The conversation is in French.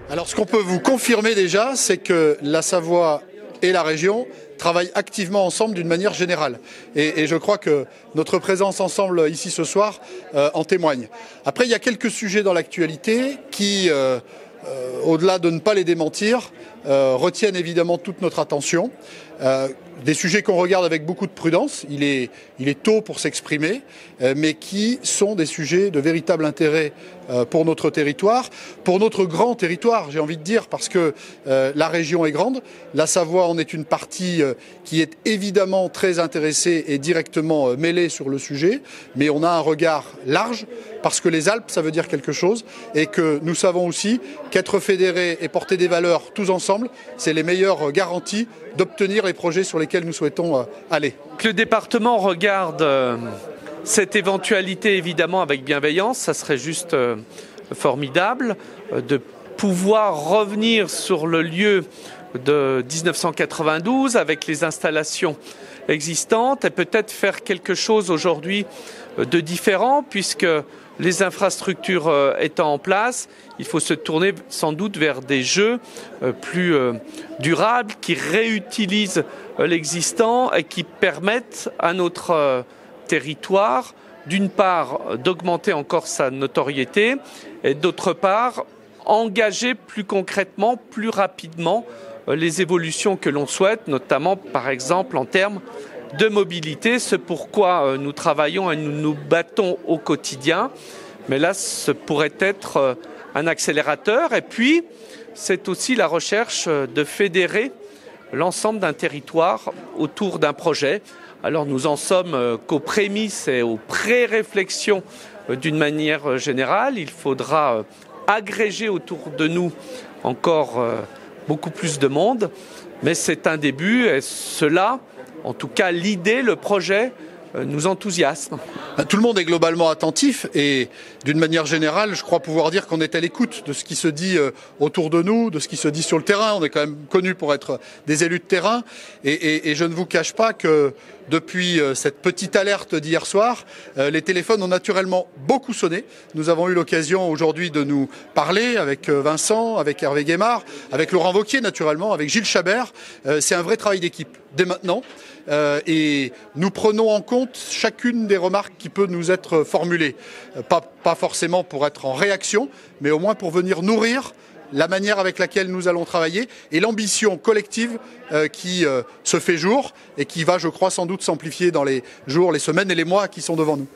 Alors ce qu'on peut vous confirmer déjà, c'est que la Savoie et la région travaillent activement ensemble d'une manière générale. Et je crois que notre présence ensemble ici ce soir en témoigne. Après, il y a quelques sujets dans l'actualité qui, au-delà de ne pas les démentir, retiennent évidemment toute notre attention. Des sujets qu'on regarde avec beaucoup de prudence, il est tôt pour s'exprimer, mais qui sont des sujets de véritable intérêt pour notre territoire, pour notre grand territoire, j'ai envie de dire, parce que la région est grande, la Savoie en est une partie qui est évidemment très intéressée et directement mêlée sur le sujet, mais on a un regard large, parce que les Alpes, ça veut dire quelque chose, et que nous savons aussi qu'être fédérés et porter des valeurs tous ensemble, c'est les meilleures garanties d'obtenir les projets sur lesquels nous souhaitons aller. Le département regarde cette éventualité évidemment avec bienveillance, ça serait juste formidable de pouvoir revenir sur le lieu de 1992 avec les installations existantes et peut-être faire quelque chose aujourd'hui de différent puisque les infrastructures étant en place, il faut se tourner sans doute vers des jeux plus durables qui réutilisent l'existant et qui permettent à notre territoire, d'une part, d'augmenter encore sa notoriété et d'autre part, engager plus concrètement, plus rapidement les évolutions que l'on souhaite, notamment par exemple en termes de mobilité, ce pourquoi nous travaillons et nous nous battons au quotidien. Mais là, ce pourrait être un accélérateur. Et puis, c'est aussi la recherche de fédérer l'ensemble d'un territoire autour d'un projet. Alors, nous en sommes qu'aux prémices et aux pré-réflexions d'une manière générale. Il faudra agréger autour de nous encore beaucoup plus de monde. Mais c'est un début et cela, en tout cas l'idée, le projet, nous enthousiasme. Tout le monde est globalement attentif et d'une manière générale, je crois pouvoir dire qu'on est à l'écoute de ce qui se dit autour de nous, de ce qui se dit sur le terrain. On est quand même connus pour être des élus de terrain et je ne vous cache pas que depuis cette petite alerte d'hier soir, les téléphones ont naturellement beaucoup sonné. Nous avons eu l'occasion aujourd'hui de nous parler avec Vincent, avec Hervé Guémard, avec Laurent Wauquiez naturellement, avec Gilles Chabert. C'est un vrai travail d'équipe dès maintenant et nous prenons en compte chacune des remarques qui peut nous être formulée. Pas forcément pour être en réaction, mais au moins pour venir nourrir la manière avec laquelle nous allons travailler et l'ambition collective qui se fait jour et qui va, je crois, sans doute s'amplifier dans les jours, les semaines et les mois qui sont devant nous.